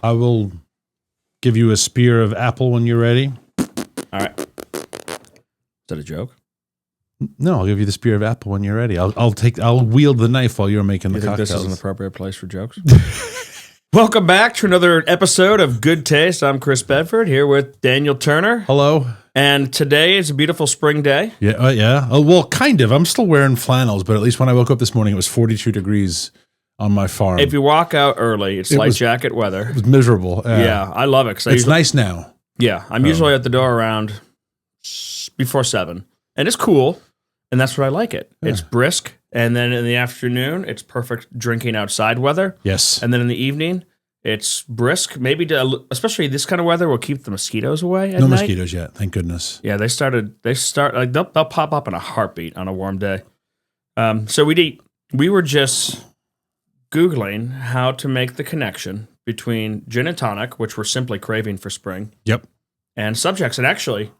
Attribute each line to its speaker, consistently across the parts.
Speaker 1: I will give you a spear of apple when you're ready.
Speaker 2: All right. Is that a joke?
Speaker 1: No, I'll give you the spear of apple when you're ready. I'll wield the knife while you're making the cocktails.
Speaker 2: This is an appropriate place for jokes? Welcome back to another episode of Good Taste. I'm Chris Bedford here with Daniel Turner.
Speaker 1: Hello.
Speaker 2: And today is a beautiful spring day.
Speaker 1: Yeah, yeah. Well, kind of. I'm still wearing flannels, but at least when I woke up this morning, it was 42 degrees on my farm.
Speaker 2: If you walk out early, it's light jacket weather.
Speaker 1: It was miserable.
Speaker 2: Yeah, I love it.
Speaker 1: It's nice now.
Speaker 2: Yeah, I'm usually at the door around before 7. And it's cool, and that's what I like it. Yeah. It's brisk, and then in the afternoon, it's perfect drinking outside weather.
Speaker 1: Yes.
Speaker 2: And then in the evening, it's brisk. Maybe, especially this kind of weather, will keep the mosquitoes away at
Speaker 1: night. No mosquitoes yet, thank goodness.
Speaker 2: Yeah, they'll pop up in a heartbeat on a warm day. So we were just Googling how to make the connection between gin and tonic, which we're simply craving for spring.
Speaker 1: Yep.
Speaker 2: And subjects. And actually,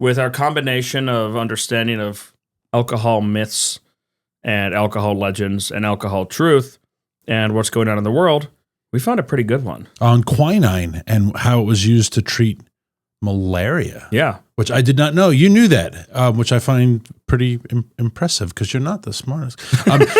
Speaker 2: with our combination of understanding of alcohol myths and alcohol legends and alcohol truth and what's going on in the world, we found a pretty good one.
Speaker 1: On quinine and how it was used to treat malaria.
Speaker 2: Yeah.
Speaker 1: Which I did not know. You knew that, which I find pretty impressive because you're not the smartest.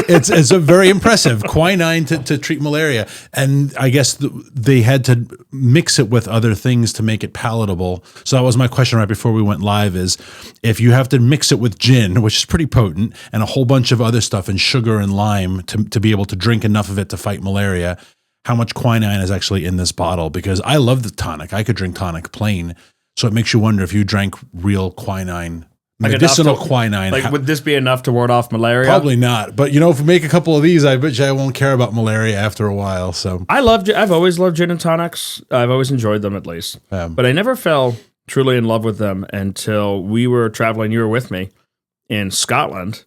Speaker 1: It's a very impressive. Quinine to treat malaria. And I guess they had to mix it with other things to make it palatable. So that was my question right before we went live is if you have to mix it with gin, which is pretty potent, and a whole bunch of other stuff and sugar and lime to be able to drink enough of it to fight malaria, how much quinine is actually in this bottle? Because I love the tonic. I could drink tonic plain. So it makes you wonder if you drank real quinine, medicinal quinine.
Speaker 2: Would this be enough to ward off malaria?
Speaker 1: Probably not. But, if we make a couple of these, I bet you I won't care about malaria after a while. So
Speaker 2: I've always loved gin and tonics. I've always enjoyed them at least. But I never fell truly in love with them until we were traveling. You were with me in Scotland.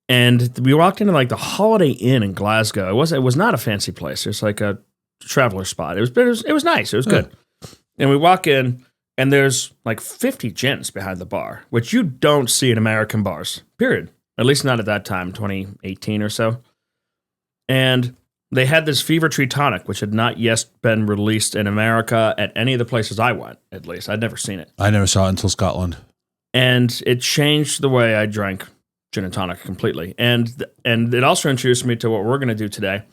Speaker 2: And we walked into like the Holiday Inn in Glasgow. It was not a fancy place. It was like a traveler spot. It was nice. It was good. And we walk in. And there's like 50 gins behind the bar, which you don't see in American bars, period. At least not at that time, 2018 or so. And they had this Fever Tree tonic, which had not yet been released in America at any of the places I went, at least. I'd never seen it.
Speaker 1: I never saw it until Scotland.
Speaker 2: And it changed the way I drank gin and tonic completely. And it also introduced me to what we're going to do today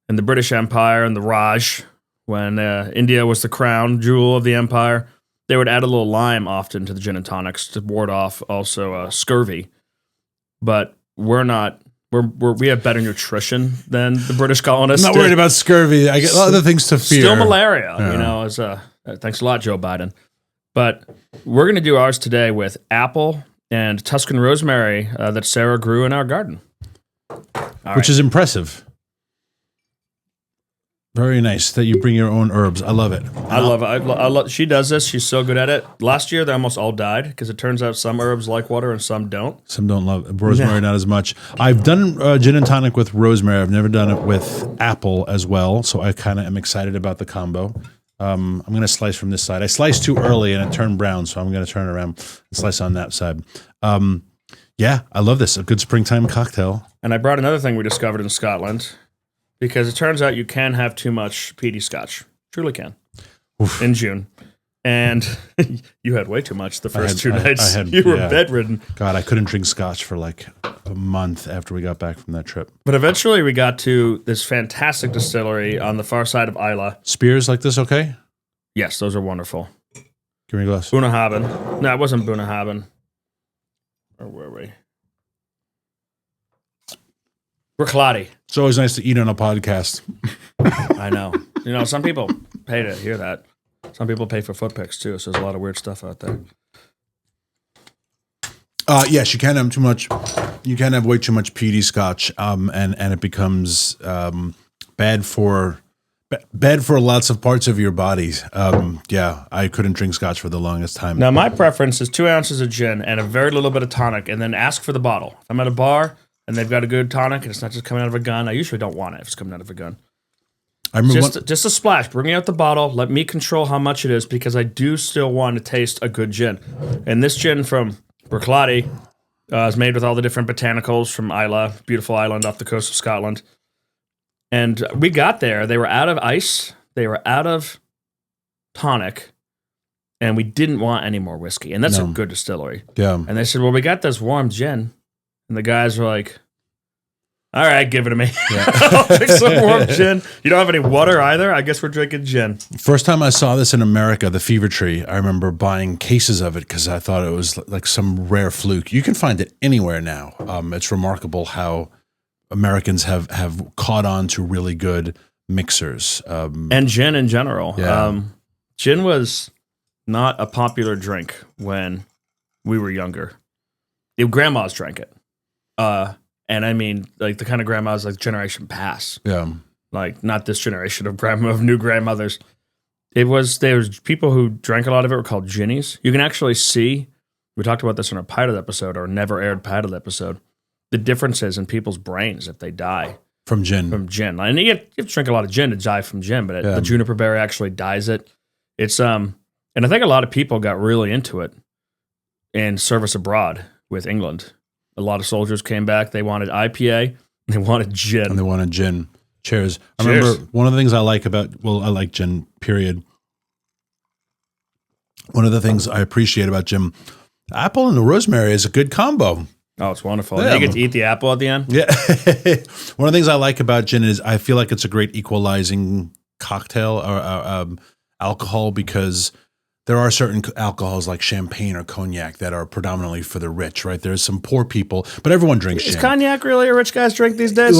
Speaker 2: in the British Empire and the Raj, when India was the crown jewel of the empire. They would add a little lime often to the gin and tonics to ward off also scurvy. But we have better nutrition than the British colonists.
Speaker 1: I'm not worried about scurvy. I get other things to fear.
Speaker 2: Still malaria, thanks a lot, Joe Biden. But we're going to do ours today with apple and Tuscan rosemary that Sarah grew in our garden.
Speaker 1: Which is impressive. Very nice that you bring your own herbs. I love it.
Speaker 2: I love it. I love. She does this. She's so good at it. Last year, they almost all died because it turns out some herbs like water and some don't.
Speaker 1: Some don't love rosemary, not as much. I've done gin and tonic with rosemary. I've never done it with apple as well, so I kind of am excited about the combo. I'm going to slice from this side. I sliced too early and it turned brown, so I'm going to turn around and slice on that side. Yeah, I love this. A good springtime cocktail.
Speaker 2: And I brought another thing we discovered in Scotland. Because it turns out you can have too much peaty scotch. Truly can. Oof. In June. And you had way too much the first 2 nights. You were bedridden.
Speaker 1: God, I couldn't drink scotch for like a month after we got back from that trip.
Speaker 2: But eventually we got to this fantastic distillery on the far side of Islay.
Speaker 1: Spears like this okay?
Speaker 2: Yes, those are wonderful.
Speaker 1: Give me a glass.
Speaker 2: Bunnahabhain. No, it wasn't Bunnahabhain. Or were we? Bricklady.
Speaker 1: It's always nice to eat on a podcast.
Speaker 2: I know. Some people pay to hear that. Some people pay for foot picks too, so there's a lot of weird stuff out there.
Speaker 1: Yes, you can't have too much. You can't have way too much peaty scotch, and it becomes bad for lots of parts of your bodies. I couldn't drink scotch for the longest time.
Speaker 2: Now, my preference is 2 ounces of gin and a very little bit of tonic, and then ask for the bottle. If I'm at a bar and they've got a good tonic and it's not just coming out of a gun, I usually don't want it if it's coming out of a gun. Just a splash. Bring out the bottle. Let me control how much it is because I do still want to taste a good gin. And this gin from Bricklady is made with all the different botanicals from Islay, beautiful island off the coast of Scotland. And we got there. They were out of ice. they were out of tonic, and we didn't want any more whiskey. And that's a good distillery.
Speaker 1: Yeah.
Speaker 2: And they said, well, we got this warm gin. And the guys were like, all right, give it to me. Yeah. I'll take some warm gin. You don't have any water either? I guess we're drinking gin.
Speaker 1: First time I saw this in America, the Fever Tree, I remember buying cases of it because I thought it was like some rare fluke. You can find it anywhere now. It's remarkable how Americans have caught on to really good mixers.
Speaker 2: And gin in general.
Speaker 1: Yeah.
Speaker 2: Gin was not a popular drink when we were younger. Grandmas drank it. And I mean, like the kind of grandmas like generation pass.
Speaker 1: Yeah.
Speaker 2: Like not this generation of new grandmothers. There was people who drank a lot of it were called ginnies. You can actually see, we talked about this in our pilot episode or never aired pilot episode, the differences in people's brains if they die.
Speaker 1: From gin.
Speaker 2: And you have to drink a lot of gin to die from gin, but the juniper berry actually dyes it. It's and I think a lot of people got really into it in service abroad with England. A lot of soldiers came back. They wanted IPA. They wanted gin.
Speaker 1: And they wanted gin. Cheers. I remember one of the things I like I like gin, period. One of the things I appreciate about gin, apple and the rosemary is a good combo.
Speaker 2: Oh, it's wonderful. Yeah. You get to eat the apple at the end?
Speaker 1: Yeah. One of the things I like about gin is I feel like it's a great equalizing cocktail or alcohol because there are certain alcohols like champagne or cognac that are predominantly for the rich, right? There's some poor people, but everyone drinks gin.
Speaker 2: Is cognac really a rich guy's drink these days?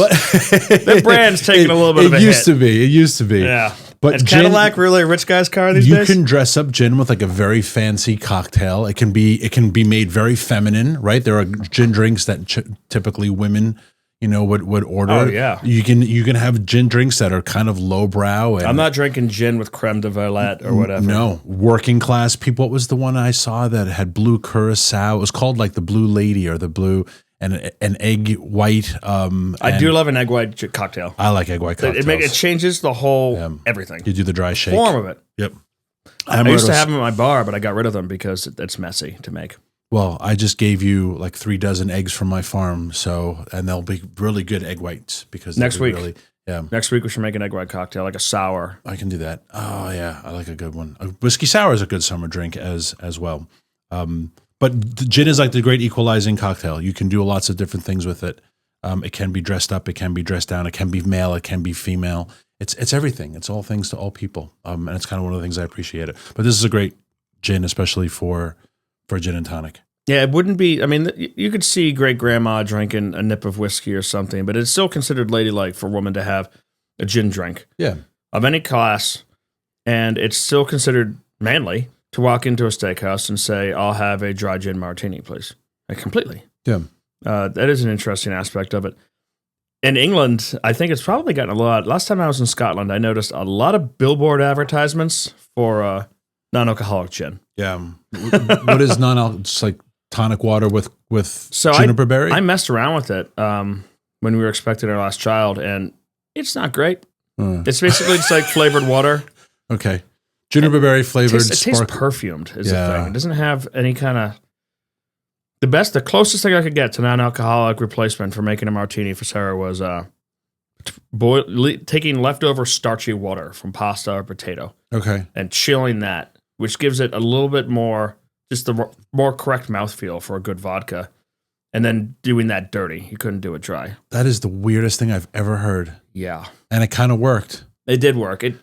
Speaker 2: Their brand's taking a little bit of a hit.
Speaker 1: It used to be.
Speaker 2: Yeah.
Speaker 1: But
Speaker 2: is Cadillac really a rich guy's car these days?
Speaker 1: You can dress up gin with like a very fancy cocktail. It can be made very feminine, right? There are gin drinks that typically women would order.
Speaker 2: Oh yeah,
Speaker 1: you can have gin drinks that are kind of lowbrow.
Speaker 2: I'm not drinking gin with creme de violette or whatever.
Speaker 1: No, working class people. What was the one I saw that had blue curacao? It was called like the Blue Lady or the Blue and an egg white.
Speaker 2: I do love an egg white cocktail.
Speaker 1: I like egg white cocktails.
Speaker 2: It changes the whole everything.
Speaker 1: You do the dry shake
Speaker 2: form of it.
Speaker 1: Yep.
Speaker 2: I used to have them at my bar, but I got rid of them because it's messy to make.
Speaker 1: Well, I just gave you like 3 dozen eggs from my farm, and they'll be really good egg whites because
Speaker 2: next week,
Speaker 1: next
Speaker 2: week we should make an egg white cocktail, like a sour.
Speaker 1: I can do that. Oh yeah, I like a good one. A whiskey sour is a good summer drink as well. But gin is like the great equalizing cocktail. You can do lots of different things with it. It can be dressed up, it can be dressed down, it can be male, it can be female. It's everything. It's all things to all people, and it's kind of one of the things I appreciate it. But this is a great gin, especially for gin and tonic.
Speaker 2: Yeah, it wouldn't be. I mean, you could see great grandma drinking a nip of whiskey or something, but it's still considered ladylike for a woman to have a gin drink.
Speaker 1: Yeah,
Speaker 2: of any class, and it's still considered manly to walk into a steakhouse and say, "I'll have a dry gin martini, please." Like, completely.
Speaker 1: Yeah,
Speaker 2: that is an interesting aspect of it. In England, I think it's probably gotten a lot. Last time I was in Scotland, I noticed a lot of billboard advertisements for non-alcoholic gin.
Speaker 1: Yeah, what is non-alcoholic? It's like tonic water with juniper berry.
Speaker 2: I messed around with it when we were expecting our last child, and it's not great. It's basically just like flavored water.
Speaker 1: Okay, juniper berry flavored.
Speaker 2: It tastes perfumed. Is the thing. It doesn't have any kind of. The closest thing I could get to non-alcoholic replacement for making a martini for Sarah was taking leftover starchy water from pasta or potato.
Speaker 1: Okay,
Speaker 2: and chilling that, which gives it a little bit more. Just the more correct mouthfeel for a good vodka, and then doing that dirty. You couldn't do it dry.
Speaker 1: That is the weirdest thing I've ever heard.
Speaker 2: Yeah.
Speaker 1: And it kind of worked.
Speaker 2: It did work. It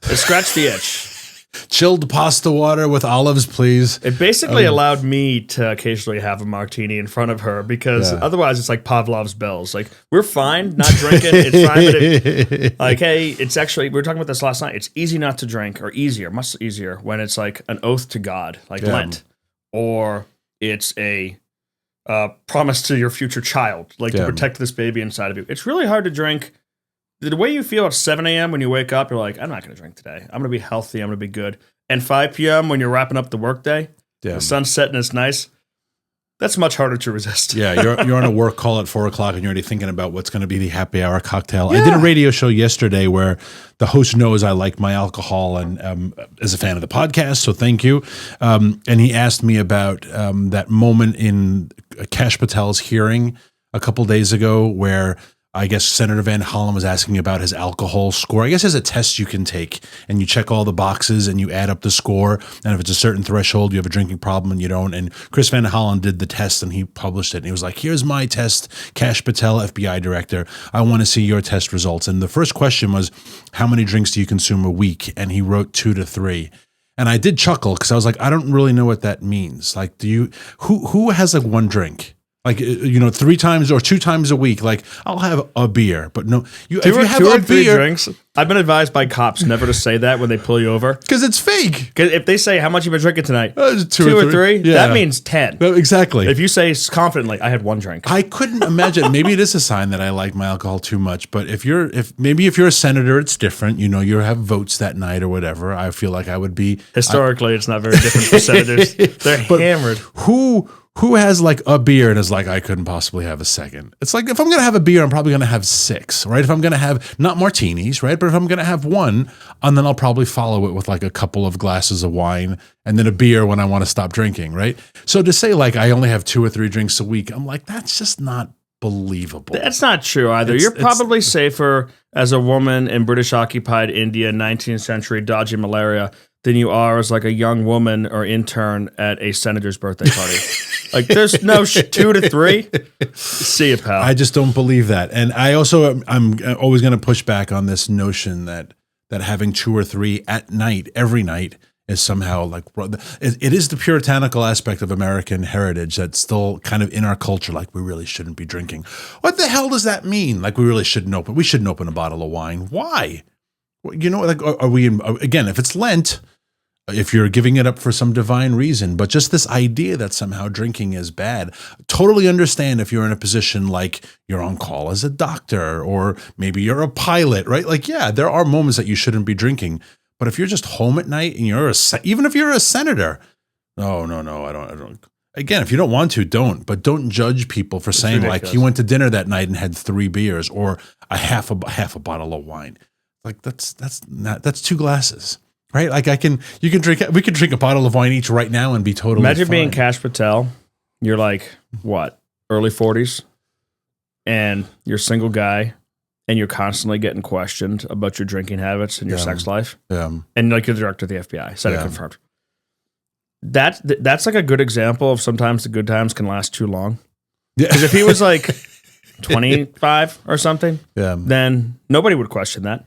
Speaker 2: scratched the itch.
Speaker 1: Chilled pasta water with olives, please.
Speaker 2: It basically allowed me to occasionally have a martini in front of her because otherwise it's like Pavlov's bells. Like, we're fine not drinking. It's fine. But hey, it's actually, we were talking about this last night. It's easy not to drink, or easier, much easier when it's like an oath to God, like Lent. Or it's a promise to your future child, like to protect this baby inside of you. It's really hard to drink. The way you feel at 7 a.m. when you wake up, you're like, I'm not going to drink today. I'm going to be healthy. I'm going to be good. And 5 p.m. when you're wrapping up the workday, the sun's setting, it's nice. That's much harder to resist.
Speaker 1: Yeah, you're on a work call at 4 o'clock and you're already thinking about what's going to be the happy hour cocktail. Yeah. I did a radio show yesterday where the host knows I like my alcohol and is a fan of the podcast, so thank you. And he asked me about that moment in Kash Patel's hearing a couple days ago where I guess Senator Van Hollen was asking about his alcohol score. I guess there's a test you can take, and you check all the boxes, and you add up the score. And if it's a certain threshold, you have a drinking problem, and you don't. And Chris Van Hollen did the test, and he published it. And he was like, here's my test, Kash Patel, FBI director. I want to see your test results. And the first question was, how many drinks do you consume a week? And he wrote 2 to 3. And I did chuckle because I was like, I don't really know what that means. Like, who has like one drink? Like, 3 times or 2 times a week, like I'll have a beer, but no, if you have a beer,
Speaker 2: drinks. I've been advised by cops never to say that when they pull you over.
Speaker 1: Because it's fake.
Speaker 2: Because if they say, how much you been drinking tonight?
Speaker 1: 2 or 3. Yeah.
Speaker 2: That means 10.
Speaker 1: No, exactly.
Speaker 2: If you say confidently, I had 1 drink.
Speaker 1: I couldn't imagine. Maybe it is a sign that I like my alcohol too much. But if you're a senator, it's different. You have votes that night or whatever. I feel like I would be.
Speaker 2: Historically, it's not very different for senators. They're hammered.
Speaker 1: Who has like a beer and is like, I couldn't possibly have a second? It's like, if I'm going to have a beer, I'm probably going to have 6, right? If I'm going to have not martinis, right? But if I'm going to have 1, and then I'll probably follow it with like a couple of glasses of wine and then a beer when I want to stop drinking, right? So to say like, I only have 2 or 3 drinks a week, I'm like, that's just not believable.
Speaker 2: That's not true either. You're probably safer as a woman in British occupied India, 19th century, dodging malaria, than you are as like a young woman or intern at a senator's birthday party. Like, there's no 2 to 3. See you, pal.
Speaker 1: I just don't believe that. And I also, I'm always going to push back on this notion that having 2 or 3 at night, every night, is somehow like, it is the puritanical aspect of American heritage that's still kind of in our culture. Like, we really shouldn't be drinking. What the hell does that mean? Like, we shouldn't open a bottle of wine. Why? Like, are we, again, if it's Lent, if you're giving it up for some divine reason, but just this idea that somehow drinking is bad, totally understand if you're in a position like you're on call as a doctor, or maybe you're a pilot, right? Like, yeah, there are moments that you shouldn't be drinking, but if you're just home at night and even if you're a senator, no, I don't. Again, if you don't want to, don't, but don't judge people for saying ridiculous. Like, you went to dinner that night and had 3 beers or a half a bottle of wine. Like, that's 2 glasses. Right, like we can drink a bottle of wine each right now and be totally
Speaker 2: Imagine
Speaker 1: fine.
Speaker 2: being Kash Patel. You're like, what, early 40s, and you're a single guy, and you're constantly getting questioned about your drinking habits and your sex life.
Speaker 1: Yeah.
Speaker 2: And like, you're the director of the FBI, said it confirmed. That's like a good example of sometimes the good times can last too long. Because if he was like 25 or something, then nobody would question that.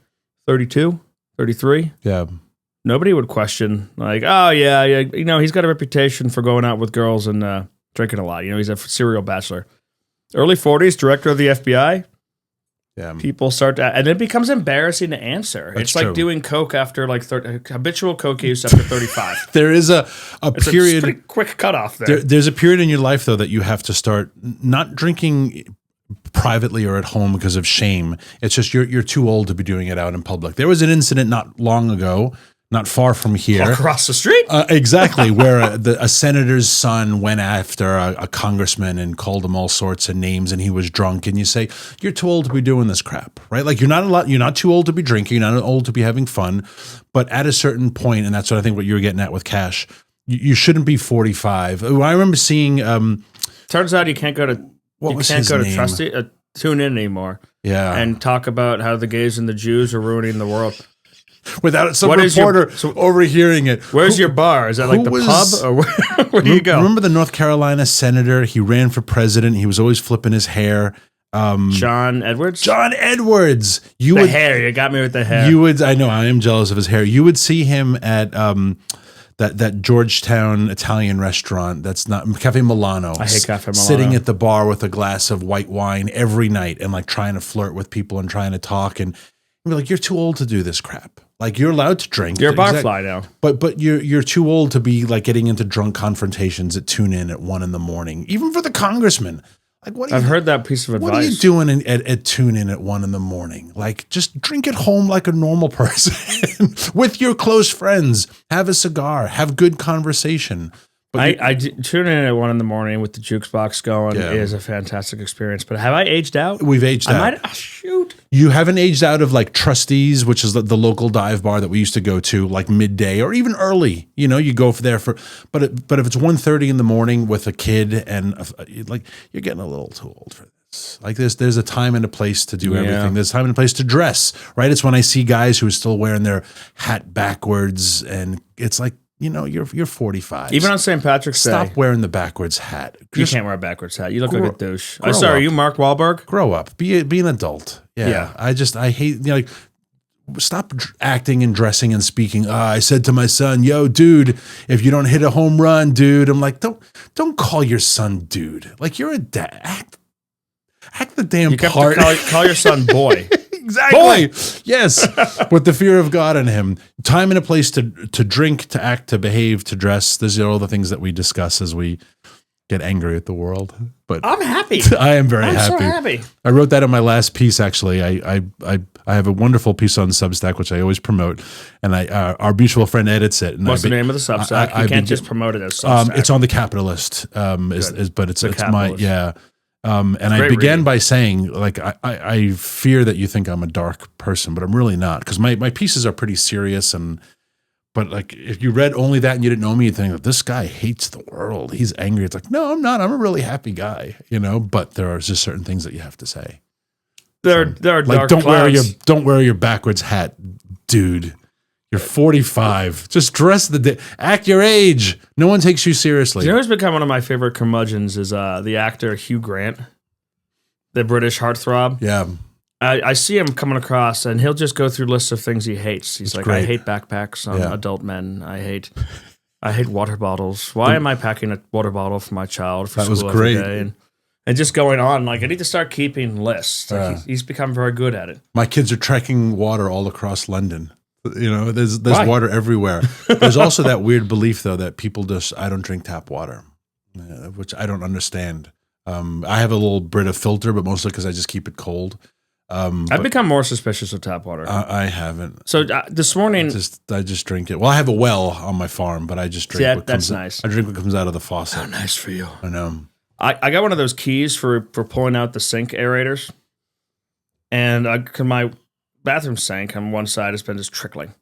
Speaker 2: 32, 33.
Speaker 1: Yeah.
Speaker 2: Nobody would question, like, oh, yeah, he's got a reputation for going out with girls and drinking a lot. He's a serial bachelor. Early 40s, director of the FBI. Yeah. People start to, and it becomes embarrassing to answer.
Speaker 1: That's
Speaker 2: it's like
Speaker 1: true.
Speaker 2: Doing coke after like habitual coke use after 35.
Speaker 1: There is a period.
Speaker 2: It's a pretty quick cutoff there.
Speaker 1: There's a period in your life, though, that you have to start not drinking privately or at home because of shame. It's just you're too old to be doing it out in public. There was an incident not long ago, not far from here,
Speaker 2: across the street,
Speaker 1: exactly, where a senator's son went after a congressman and called him all sorts of names, and he was drunk. And you say, you're too old to be doing this crap, right? Like, you're not too old to be drinking, you're not old to be having fun, but at a certain point, and that's what I think what you were getting at with Kash, you shouldn't be 45. I remember seeing.
Speaker 2: Turns out you can't go to Tune In anymore.
Speaker 1: Yeah,
Speaker 2: and talk about how the gays and the Jews are ruining the world.
Speaker 1: Without some reporter overhearing it.
Speaker 2: Where's your bar? Is that like the pub? Or where do you go?
Speaker 1: Remember the North Carolina senator? He ran for president. He was always flipping his hair.
Speaker 2: John Edwards?
Speaker 1: John Edwards.
Speaker 2: Hair. You got me with the hair.
Speaker 1: I know. I am jealous of his hair. You would see him at that Georgetown Italian restaurant. That's not Cafe Milano.
Speaker 2: I hate Cafe Milano.
Speaker 1: Sitting at the bar with a glass of white wine every night and like trying to flirt with people and trying to talk and be like, you're too old to do this crap. Like, you're allowed to drink.
Speaker 2: You're a barfly now.
Speaker 1: But you're too old to be like getting into drunk confrontations at Tune In at 1 a.m. Even for the congressman. Like,
Speaker 2: I've heard that piece of advice.
Speaker 1: What are you doing at Tune In at 1 a.m? Like, just drink at home like a normal person with your close friends. Have a cigar. Have good conversation.
Speaker 2: I tune in at 1 a.m. with the jukebox going. It is a fantastic experience. But have I aged out?
Speaker 1: We've aged out.
Speaker 2: Shoot.
Speaker 1: You haven't aged out of like Trustees, which is the local dive bar that we used to go to, like midday or even early. You go there but if it's 1:30 in the morning with a kid and like, you're getting a little too old for this. Like there's a time and a place to do everything. There's a time and a place to dress, right? It's when I see guys who are still wearing their hat backwards, and it's like, you're 45.
Speaker 2: Even on St. Patrick's Day.
Speaker 1: Stop wearing the backwards hat.
Speaker 2: You can't wear a backwards hat. You look like a douche. I'm sorry, are you Mark Wahlberg?
Speaker 1: Grow up. Be an adult. Yeah. I hate, like, stop acting and dressing and speaking. I said to my son, yo, dude, if you don't hit a home run, dude. I'm like, don't call your son dude. Like, you're a dad. Act the damn part.
Speaker 2: Call your son boy.
Speaker 1: Exactly. Boy. Yes. With the fear of God in him. Time and a place to drink, to act, to behave, to dress. These are all the things that we discuss as we get angry at the world. But
Speaker 2: I'm happy.
Speaker 1: I am very happy.
Speaker 2: I'm so happy.
Speaker 1: I wrote that in my last piece, actually. I have a wonderful piece on Substack, which I always promote. And our mutual friend edits it. And
Speaker 2: what's the name of the Substack? You can't just promote it as Substack.
Speaker 1: It's on The Capitalist. But it's
Speaker 2: Capitalist.
Speaker 1: my, and I began by saying, like, I fear that you think I'm a dark person, but I'm really not, because my pieces are pretty serious. But like, if you read only that and you didn't know me, you'd think that this guy hates the world. He's angry. It's like, no, I'm not. I'm a really happy guy, But there are just certain things that you have to say.
Speaker 2: There are
Speaker 1: like,
Speaker 2: dark clouds.
Speaker 1: Don't wear your backwards hat, dude. You're 45. Just dress act your age. No one takes you seriously.
Speaker 2: You know who's become one of my favorite curmudgeons is the actor Hugh Grant, the British heartthrob.
Speaker 1: Yeah.
Speaker 2: I see him coming across, and he'll just go through lists of things he hates. He's like, great. I hate backpacks on adult men. I hate water bottles. Why am I packing a water bottle for my child for school every day? And just going on, like, I need to start keeping lists. Like, he's become very good at it.
Speaker 1: My kids are trekking water all across London. There's water everywhere. There's also that weird belief, though, that people I don't drink tap water, which I don't understand. I have a little Brita filter, but mostly because I just keep it cold.
Speaker 2: I've become more suspicious of tap water.
Speaker 1: I haven't.
Speaker 2: So this morning,
Speaker 1: I just drink it. Well, I have a well on my farm, but I just drink.
Speaker 2: That's nice.
Speaker 1: I drink what comes out of the faucet.
Speaker 2: How nice for you.
Speaker 1: I know.
Speaker 2: I got one of those keys for pulling out the sink aerators, and my bathroom sink on one side has been just trickling,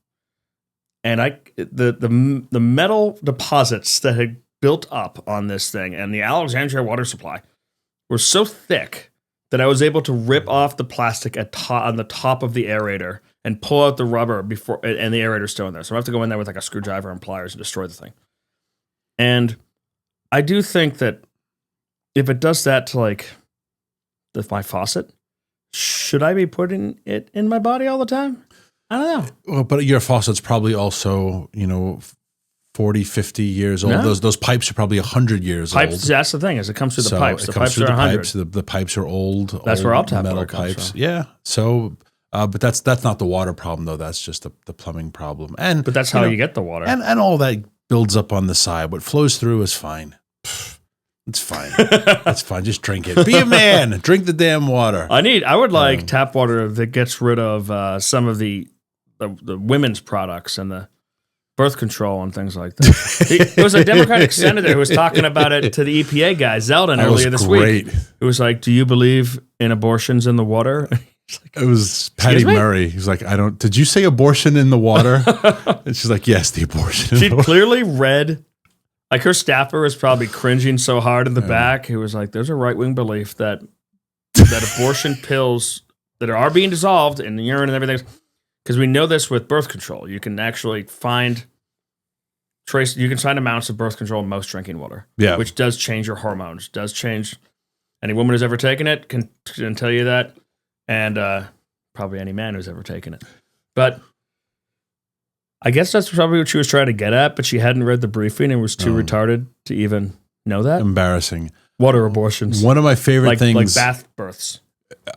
Speaker 2: and the metal deposits that had built up on this thing and the Alexandria water supply were so thick that I was able to rip off the plastic on the top of the aerator and pull out the rubber before, and the aerator's still in there. So I have to go in there with like a screwdriver and pliers and destroy the thing. And I do think that if it does that to like my faucet, should I be putting it in my body all the time? I don't know.
Speaker 1: Well, but your faucet's probably also, 40, 50 years old. No. Those pipes are probably 100 years old.
Speaker 2: That's the thing, is it comes through the pipes. The pipes are 100.
Speaker 1: The pipes are old.
Speaker 2: That's where all tap
Speaker 1: metal
Speaker 2: water comes
Speaker 1: pipes.
Speaker 2: from.
Speaker 1: Yeah. So, but that's not the water problem, though. That's just the plumbing problem.
Speaker 2: But that's how you get the water.
Speaker 1: And all that builds up on the side. What flows through is fine. It's fine. It's fine. Just drink it. Be a man. Drink the damn water.
Speaker 2: I would like tap water that gets rid of some of the women's products and the birth control and things like that. There was a Democratic senator who was talking about it to the EPA guy, Zeldin, earlier this week. It was like, do you believe in abortions in the water?
Speaker 1: Like, it was Patty Murray. He's like, did you say abortion in the water? And she's like, yes, the abortion.
Speaker 2: She clearly read, like, her staffer was probably cringing so hard in the back. He was like, there's a right-wing belief that abortion pills that are being dissolved in the urine and everything, because we know this with birth control. You can actually find amounts of birth control in most drinking water, which does change your hormones, does change. Any woman who's ever taken it can tell you that, and probably any man who's ever taken it. But I guess that's probably what she was trying to get at, but she hadn't read the briefing and was too retarded to even know that.
Speaker 1: Embarrassing.
Speaker 2: Water abortions.
Speaker 1: One of my favorite things.
Speaker 2: Like bath births.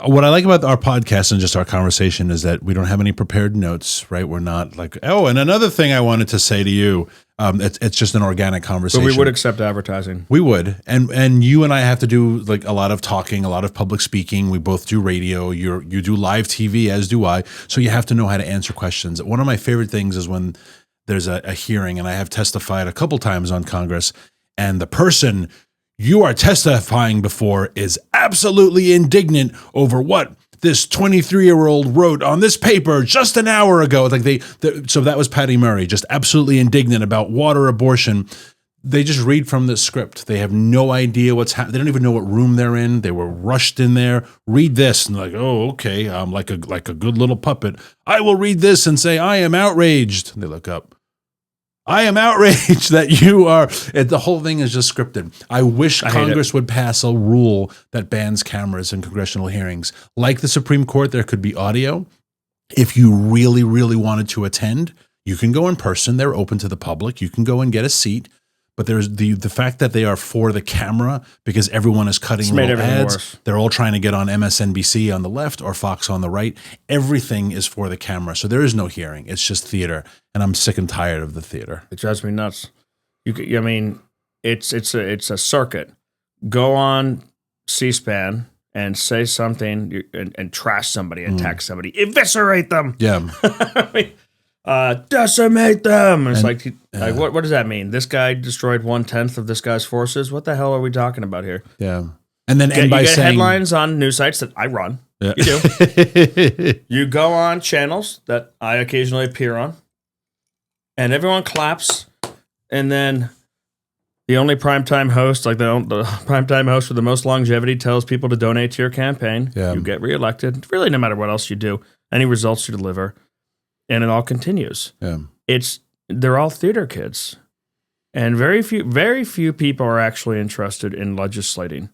Speaker 1: What I like about our podcast and just our conversation is that we don't have any prepared notes, right? We're not like, and another thing I wanted to say to you, it's just an organic conversation.
Speaker 2: But we would accept advertising.
Speaker 1: We would. And you and I have to do like a lot of talking, a lot of public speaking. We both do radio. You do live TV, as do I. So you have to know how to answer questions. One of my favorite things is when there's a hearing, and I have testified a couple times on Congress, and the person you are testifying before is absolutely indignant over what this 23-year-old wrote on this paper just an hour ago. Like so that was Patty Murray, just absolutely indignant about water abortion. they just read from the script. They have no idea what's happening. They don't even know what room they're in. They were rushed in there. Read this, and they're like, oh, okay. I'm like a good little puppet. I will read this and say, I am outraged. And they look up. I am outraged that you are. The whole thing is just scripted. I wish Congress would pass a rule that bans cameras in congressional hearings. Like the Supreme Court, there could be audio. If you really, really wanted to attend, you can go in person. They're open to the public. You can go and get a seat. But there's the fact that they are for the camera because everyone is cutting little ads. Worse. They're all trying to get on MSNBC on the left or Fox on the right. Everything is for the camera. So there is no hearing. It's just theater. And I'm sick and tired of the theater.
Speaker 2: It drives me nuts. I mean, it's a circuit. Go on C-SPAN and say something and trash somebody, attack somebody, eviscerate them.
Speaker 1: Yeah.
Speaker 2: I mean, decimate them. And it's like what does that mean? This guy destroyed 1/10 of this guy's forces. What the hell are we talking about here?
Speaker 1: Yeah. And then
Speaker 2: you get headlines on news sites that I run. Yeah. You do. You go on channels that I occasionally appear on, and everyone claps, and then the only primetime host, like the primetime host with the most longevity, tells people to donate to your campaign. Yeah. You get reelected. Really, no matter what else you do, any results you deliver. And it all continues. Yeah. They're all theater kids. And very few people are actually interested in legislating.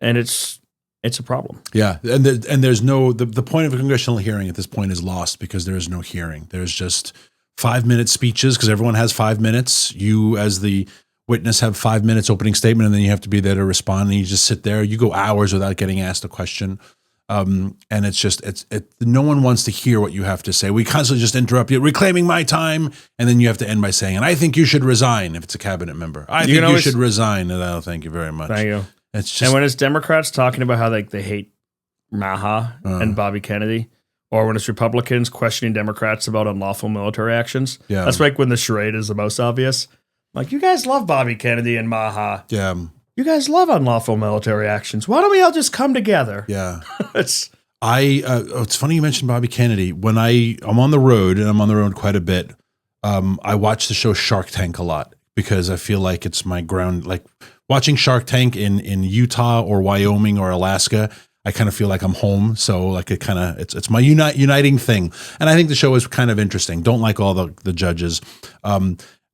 Speaker 2: And it's a problem.
Speaker 1: Yeah. And there's no the point of a congressional hearing at this point is lost because there is no hearing. There's just 5-minute speeches because everyone has 5 minutes. You as the witness have 5 minutes opening statement, and then you have to be there to respond, and you just sit there. You go hours without getting asked a question. And it's just, no one wants to hear what you have to say. We constantly just interrupt you, reclaiming my time. And then you have to end by saying, and I think you should resign if it's a cabinet member. I think you should resign. And oh, thank you very much.
Speaker 2: Thank you.
Speaker 1: It's just,
Speaker 2: and when it's Democrats talking about how they hate MAHA and Bobby Kennedy, or when it's Republicans questioning Democrats about unlawful military actions, that's like when the charade is the most obvious. Like, you guys love Bobby Kennedy and MAHA.
Speaker 1: Yeah.
Speaker 2: You guys love unlawful military actions. Why don't we all just come together?
Speaker 1: Yeah. It's funny you mentioned Bobby Kennedy. When I'm on the road, and I'm on the road quite a bit, I watch the show Shark Tank a lot because I feel like it's my ground. Like watching Shark Tank in Utah or Wyoming or Alaska, I kind of feel like I'm home. So like it's my uniting thing. And I think the show is kind of interesting. Don't like all the judges.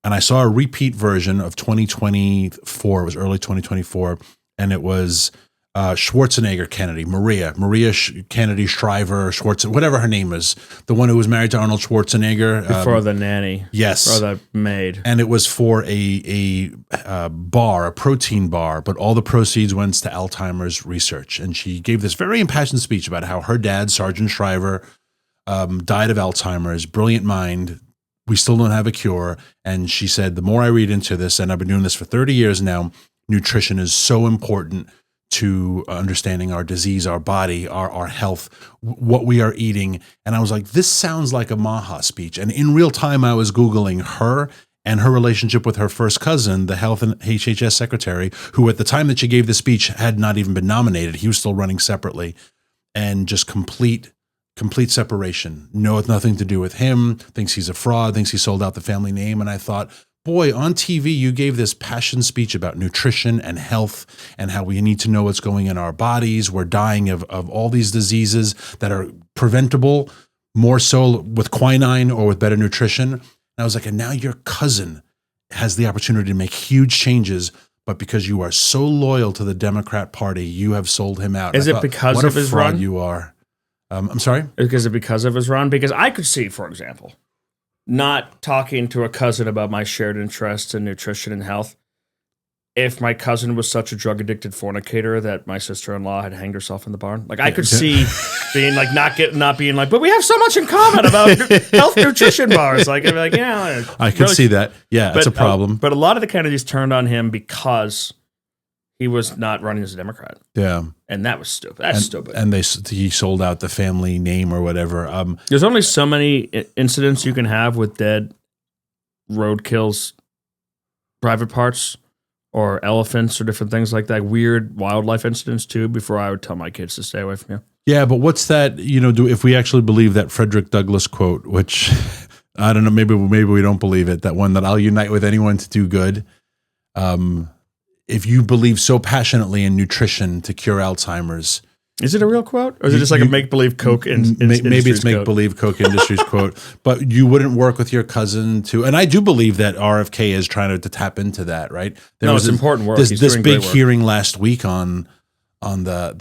Speaker 1: And I saw a repeat version of 2024. It was early 2024, and it was Schwarzenegger Kennedy, Maria Kennedy Shriver Schwarzenegger, whatever her name is, the one who was married to Arnold Schwarzenegger
Speaker 2: before the nanny,
Speaker 1: yes,
Speaker 2: or the maid,
Speaker 1: and it was for a protein bar, but all the proceeds went to Alzheimer's research. And she gave this very impassioned speech about how her dad, Sergeant Shriver, died of Alzheimer's. Brilliant mind. We still don't have a cure. And she said, the more I read into this, and I've been doing this for 30 years now, nutrition is so important to understanding our disease, our body, our health, what we are eating. And I was like, this sounds like a MAHA speech. And in real time, I was Googling her and her relationship with her first cousin, the health and HHS secretary, who at the time that she gave the speech had not even been nominated. He was still running separately, and just complete separation. No, it's nothing to do with him, thinks he's a fraud, thinks he sold out the family name. And I thought, boy, on TV, you gave this passion speech about nutrition and health and how we need to know what's going in our bodies. We're dying of all these diseases that are preventable, more so with quinine or with better nutrition. And I was like, and now your cousin has the opportunity to make huge changes, but because you are so loyal to the Democrat Party, you have sold him out.
Speaker 2: Is it because of his run?
Speaker 1: You are. I'm sorry?
Speaker 2: Is it because of his run? Because I could see, for example, not talking to a cousin about my shared interests in nutrition and health if my cousin was such a drug-addicted fornicator that my sister-in-law had hanged herself in the barn. Like, I could see being like, not being like, but we have so much in common about health nutrition bars. Like, I'd be like, yeah.
Speaker 1: I could see that. Yeah, that's a problem.
Speaker 2: But a lot of the Kennedys turned on him because he was not running as a Democrat.
Speaker 1: Yeah.
Speaker 2: And that was stupid. That's stupid.
Speaker 1: And he sold out the family name or whatever.
Speaker 2: There's only so many incidents you can have with dead roadkills, private parts, or elephants or different things like that. Weird wildlife incidents too, before I would tell my kids to stay away from you.
Speaker 1: Yeah, but what's that, if we actually believe that Frederick Douglass quote, which I don't know, maybe we don't believe it, that one that I'll unite with anyone to do good. if you believe so passionately in nutrition to cure Alzheimer's.
Speaker 2: Is it a real quote? Or is it just like a make-believe Coke
Speaker 1: maybe it's make-believe Coke Industries quote, but you wouldn't work with your cousin to, and I do believe that RFK is trying to tap into that, right? There was
Speaker 2: important work.
Speaker 1: This big hearing last week on the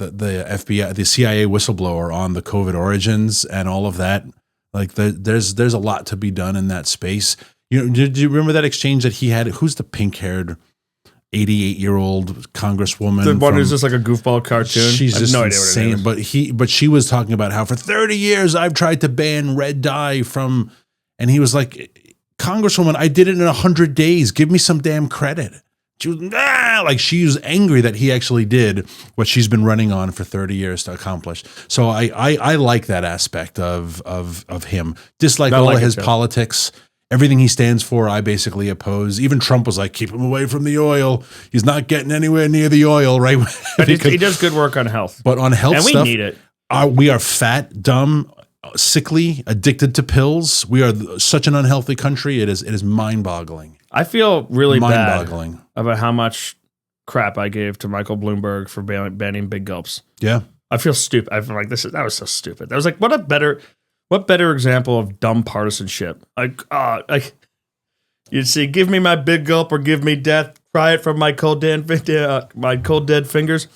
Speaker 1: FBI, the CIA whistleblower on the COVID origins and all of that. Like there's a lot to be done in that space. Did you remember that exchange that he had? Who's the pink-haired 88-year-old congresswoman?
Speaker 2: The one who's just like a goofball cartoon.
Speaker 1: She's just
Speaker 2: no
Speaker 1: insane.
Speaker 2: Idea what it is.
Speaker 1: But she was talking about how for 30 years I've tried to ban red dye from, and he was like, Congresswoman, I did it in 100 days. Give me some damn credit. She was like she was angry that he actually did what she's been running on for 30 years to accomplish. So I like that aspect of him. Dislike all of his politics. Everything he stands for, I basically oppose. Even Trump was like, keep him away from the oil. He's not getting anywhere near the oil, right?
Speaker 2: But he does good work on health.
Speaker 1: But on health stuff,
Speaker 2: and we need it.
Speaker 1: We are fat, dumb, sickly, addicted to pills. We are such an unhealthy country. It is mind-boggling.
Speaker 2: I feel really bad about how much crap I gave to Michael Bloomberg for banning big gulps.
Speaker 1: Yeah.
Speaker 2: I feel stupid. I feel like that was so stupid. I was like, what better example of dumb partisanship? You'd say, give me my big gulp or give me death. Pry it from my cold dead fingers.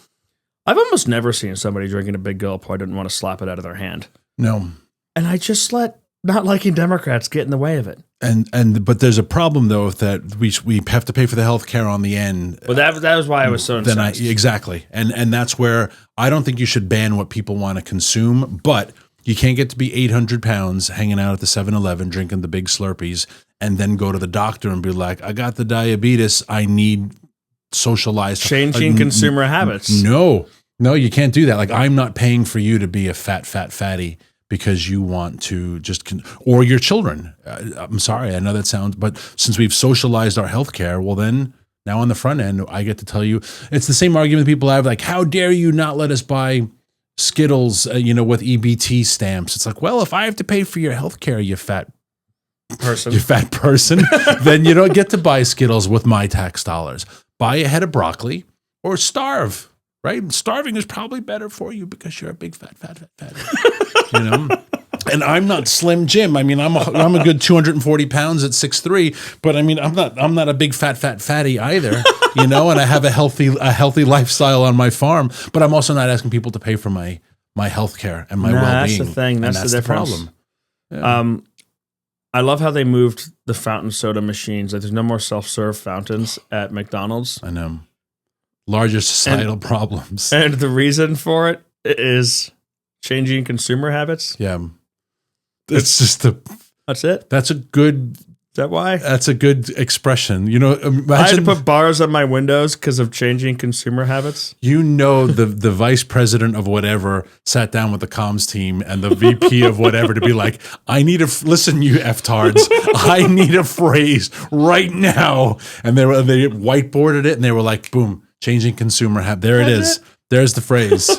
Speaker 2: I've almost never seen somebody drinking a big gulp who I didn't want to slap it out of their hand.
Speaker 1: No.
Speaker 2: And I just let not liking Democrats get in the way of it.
Speaker 1: But there's a problem though that we have to pay for the health care on the end.
Speaker 2: Well, that was why I was so incensed.
Speaker 1: Exactly. And that's where I don't think you should ban what people want to consume, but you can't get to be 800 pounds hanging out at the 7-Eleven drinking the big Slurpees and then go to the doctor and be like, I got the diabetes. I need socialized.
Speaker 2: Changing consumer habits.
Speaker 1: No, you can't do that. Like, I'm not paying for you to be a fatty because you want to just, or your children. I'm sorry, I know that sounds, but since we've socialized our healthcare, well then now on the front end, I get to tell you, it's the same argument people have, like, how dare you not let us buy Skittles, with EBT stamps. It's like, well, if I have to pay for your healthcare, you fat person, then you don't get to buy Skittles with my tax dollars. Buy a head of broccoli or starve, right? Starving is probably better for you because you're a big fat. And I'm not Slim Jim. I mean, I'm a good 240 pounds at 6'3", but I mean, I'm not a big fatty either, and I have a healthy lifestyle on my farm, but I'm also not asking people to pay for my health care and my well-being.
Speaker 2: That's the thing. That's the difference.
Speaker 1: Problem. Yeah.
Speaker 2: I love how they moved the fountain soda machines. Like, there's no more self-serve fountains at McDonald's.
Speaker 1: I know. Larger societal problems.
Speaker 2: And the reason for it is changing consumer habits.
Speaker 1: Yeah. That's it. That's a good.
Speaker 2: Is that why?
Speaker 1: That's a good expression. Imagine,
Speaker 2: I had to put bars on my windows because of changing consumer habits.
Speaker 1: The vice president of whatever sat down with the comms team and the VP of whatever to be like, I need listen, you F-tards, I need a phrase right now. And they whiteboarded it and they were like, boom, changing consumer habit. There it is. There's the phrase.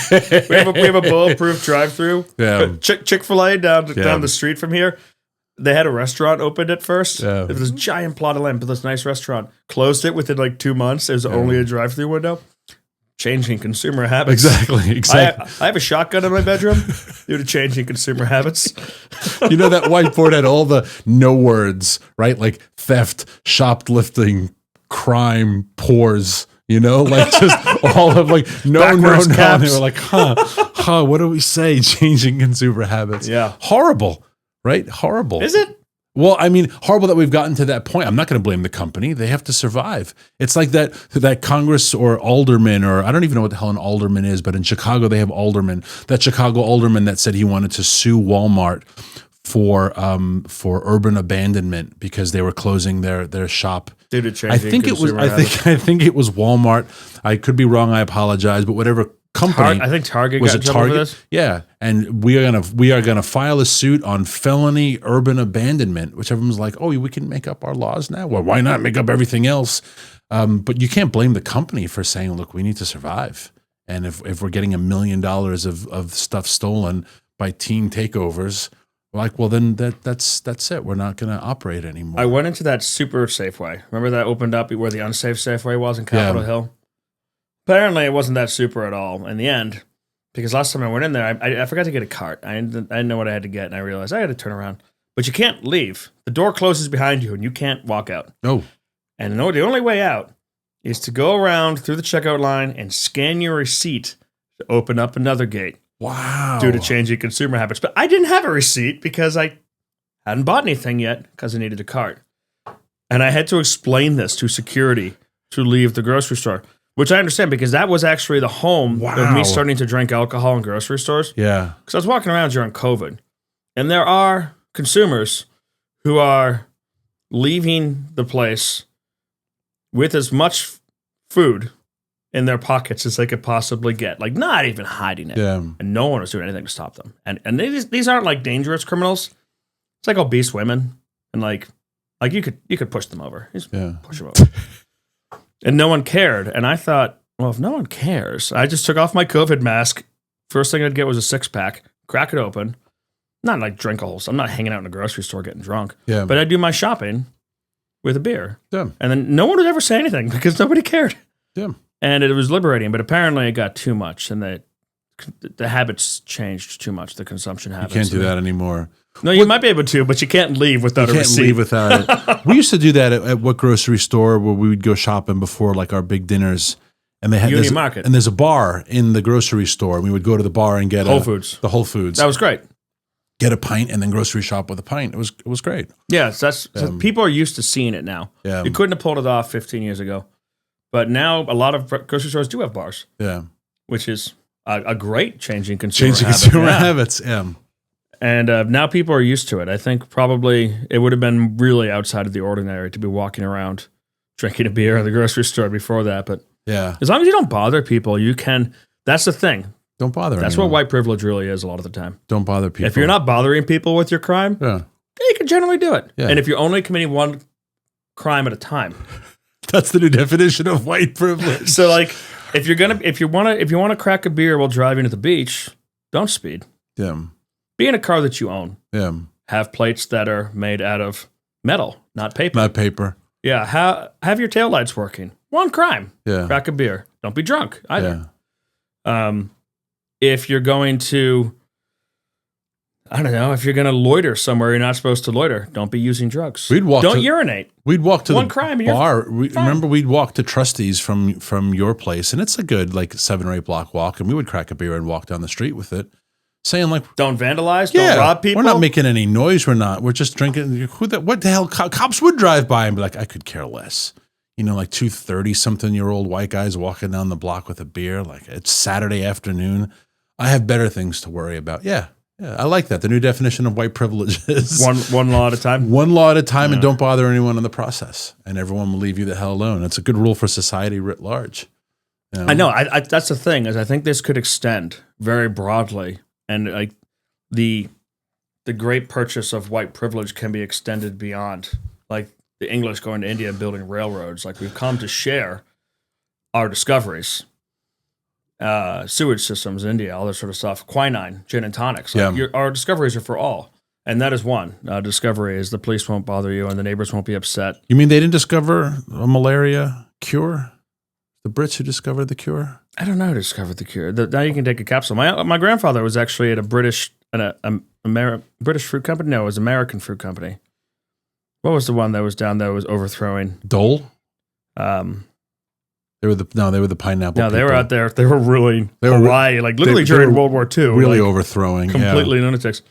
Speaker 2: we have a bulletproof drive-through.
Speaker 1: Yeah.
Speaker 2: Chick-fil-A down the street from here. They had a restaurant opened at first.
Speaker 1: Yeah.
Speaker 2: It was this giant plot of land, but this nice restaurant. Closed it within like 2 months. It was only a drive-through window. Changing consumer habits.
Speaker 1: Exactly.
Speaker 2: I have a shotgun in my bedroom due to changing consumer habits.
Speaker 1: That whiteboard had all the no words, right? Like theft, shoplifting, crime, pores. Just all of like, no. And they were like, what do we say? Changing consumer habits.
Speaker 2: Yeah.
Speaker 1: Horrible, right? Horrible.
Speaker 2: Is it?
Speaker 1: Well, I mean, horrible that we've gotten to that point. I'm not going to blame the company. They have to survive. It's like that Congress or alderman, or I don't even know what the hell an alderman is, but in Chicago, they have alderman. That Chicago alderman that said he wanted to sue Walmart for urban abandonment because they were closing their shop.
Speaker 2: Due to changing
Speaker 1: I think it was Walmart. I could be wrong. I apologize, but whatever company.
Speaker 2: I think Target
Speaker 1: was
Speaker 2: got in trouble for this.
Speaker 1: Yeah, and we are gonna file a suit on felony urban abandonment, which everyone's like, oh, we can make up our laws now. Well, why not make up everything else? But you can't blame the company for saying, look, we need to survive, and if we're getting $1 million of stuff stolen by teen takeovers. Like, well, then that's it. We're not going to operate anymore.
Speaker 2: I went into that super Safeway. Remember that opened up where the unsafe Safeway was in Capitol Hill? Apparently, it wasn't that super at all in the end, because last time I went in there, I forgot to get a cart. I didn't know what I had to get, and I realized I had to turn around. But you can't leave. The door closes behind you, and you can't walk out.
Speaker 1: Oh.
Speaker 2: And the only way out is to go around through the checkout line and scan your receipt to open up another gate.
Speaker 1: Wow.
Speaker 2: Due to changing consumer habits. But I didn't have a receipt because I hadn't bought anything yet because I needed a cart. And I had to explain this to security to leave the grocery store, which I understand because that was actually the home of me starting to drink alcohol in grocery stores.
Speaker 1: Yeah.
Speaker 2: Because I was walking around during COVID, and there are consumers who are leaving the place with as much food in their pockets as they could possibly get, like not even hiding it.
Speaker 1: Yeah.
Speaker 2: And no one was doing anything to stop them. And these aren't like dangerous criminals. It's like obese women, and like you could push them over. Just push them over. And no one cared. And I thought, well, if no one cares, I just took off my COVID mask. First thing I'd get was a 6-pack, crack it open, not like drink a whole. I'm not hanging out in a grocery store getting drunk. Yeah. But I'd do my shopping with a beer. Yeah. And then no one would ever say anything because nobody cared.
Speaker 1: Yeah.
Speaker 2: And it was liberating, but apparently it got too much, and the habits changed too much. The consumption habits.
Speaker 1: You can't do that anymore.
Speaker 2: No, you might be able to, but you can't leave without a receipt.
Speaker 1: You can't leave without it. We used to do that at what grocery store where we would go shopping before like our big dinners, and they had
Speaker 2: Union Market,
Speaker 1: and there's a bar in the grocery store, and we would go to the bar and get
Speaker 2: Whole Foods.
Speaker 1: The Whole Foods.
Speaker 2: That was great.
Speaker 1: Get a pint and then grocery shop with a pint. It was great.
Speaker 2: Yeah, so people are used to seeing it now. Yeah. You couldn't have pulled it off 15 years ago. But now a lot of grocery stores do have bars. Yeah. Which is a great change in consumer
Speaker 1: habits. Yeah.
Speaker 2: And now people are used to it. I think probably it would have been really outside of the ordinary to be walking around drinking a beer in the grocery store before that. But yeah, as long as you don't bother people, you can. That's the thing.
Speaker 1: Don't bother
Speaker 2: That's
Speaker 1: anyone.
Speaker 2: What white privilege really is a lot of the time.
Speaker 1: Don't bother people.
Speaker 2: If you're not bothering people with your crime, you can generally do it. Yeah. And if you're only committing one crime at a time.
Speaker 1: That's the new definition of white privilege.
Speaker 2: So, like, if you want to crack a beer while driving to the beach, don't speed. Yeah. Be in a car that you own. Yeah. Have plates that are made out of metal, not paper.
Speaker 1: Not paper.
Speaker 2: Yeah. Have your taillights working. One crime. Yeah. Crack a beer. Don't be drunk either. Yeah. If you're going to, I don't know, if you're going to loiter somewhere you're not supposed to loiter, don't be using drugs. Don't urinate.
Speaker 1: We'd walk to
Speaker 2: one crime
Speaker 1: the bar. Remember, we'd walk to Trustees from your place, and it's a good like 7 or 8 block walk, and we would crack a beer and walk down the street with it, saying like,
Speaker 2: "Don't vandalize, don't rob people."
Speaker 1: We're not making any noise. We're just drinking. What the hell? Cops would drive by and be like, "I could care less." You know, like 2 30-something-year-old white guys walking down the block with a beer. Like it's Saturday afternoon. I have better things to worry about. Yeah, I like that. The new definition of white privilege is
Speaker 2: one law at a time.
Speaker 1: One law at a time, and don't bother anyone in the process, and everyone will leave you the hell alone. It's a good rule for society writ large. You know?
Speaker 2: I know. I that's the thing is I think this could extend very broadly, and like the great purchase of white privilege can be extended beyond like the English going to India and building railroads. Like we've come to share our discoveries. Sewage systems in India, all this sort of stuff, quinine, gin and tonics. Like our discoveries are for all. And that is one. Discovery is the police won't bother you and the neighbors won't be upset.
Speaker 1: You mean they didn't discover a malaria cure? The Brits who discovered the cure?
Speaker 2: I don't know who discovered the cure. Now you can take a capsule. My grandfather was actually at a British fruit company. No, it was American fruit company. What was the one that was down there was overthrowing?
Speaker 1: Dole? They were the pineapple.
Speaker 2: No, they were out there. They were ruling Hawaii, like literally during World War II.
Speaker 1: Really like, overthrowing.
Speaker 2: Completely lunatics.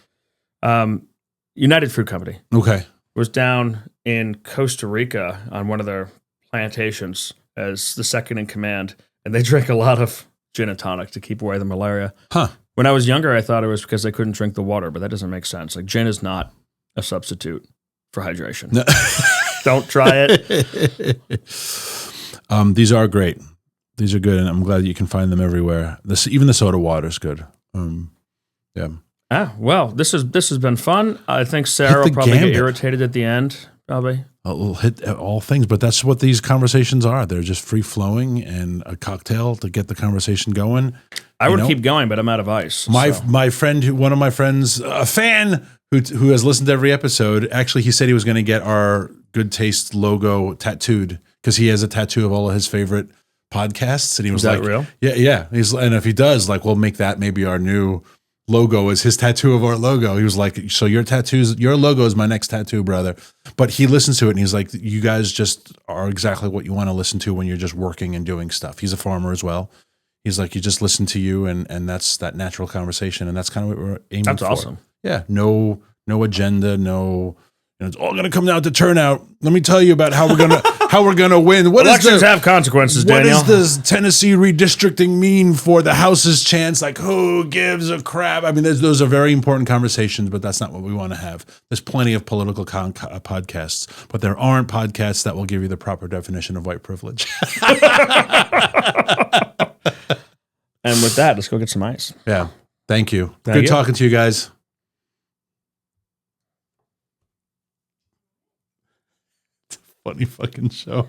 Speaker 2: United Fruit Company.
Speaker 1: Okay.
Speaker 2: Was down in Costa Rica on one of their plantations as the second in command, and they drank a lot of gin and tonic to keep away the malaria. Huh. When I was younger, I thought it was because they couldn't drink the water, but that doesn't make sense. Like gin is not a substitute for hydration. No. Don't try it.
Speaker 1: These are great. These are good, and I'm glad that you can find them everywhere. Even the soda water is good. Yeah.
Speaker 2: Well, this has been fun. I think Sarah will probably get irritated at the end. Probably.
Speaker 1: We'll hit all things, but that's what these conversations are. They're just free flowing and a cocktail to get the conversation going.
Speaker 2: I would keep going, but I'm out of ice.
Speaker 1: My friend, one of my friends, a fan who has listened to every episode. Actually, he said he was going to get our Good Taste logo tattooed because he has a tattoo of all of his favorite podcasts, and he was like,
Speaker 2: real?
Speaker 1: Yeah. And if he does, like, we'll make that maybe our new logo is his tattoo of our logo. He was like, so your logo is my next tattoo, brother. But he listens to it and he's like, you guys just are exactly what you want to listen to when you're just working and doing stuff. He's a farmer as well. He's like, you just listen to you, and that's that natural conversation, and that's kind of what we're aiming for.
Speaker 2: That's awesome.
Speaker 1: Yeah, no agenda, no. It's all going to come down to turnout. Let me tell you about how we're gonna win.
Speaker 2: Elections have consequences, Daniel.
Speaker 1: What does the Tennessee redistricting mean for the House's chance? Like, who gives a crap? I mean, those are very important conversations, but that's not what we want to have. There's plenty of political podcasts, but there aren't podcasts that will give you the proper definition of white privilege.
Speaker 2: And with that, let's go get some ice.
Speaker 1: Yeah. Thank you. Good talking to you guys. It's a funny fucking show.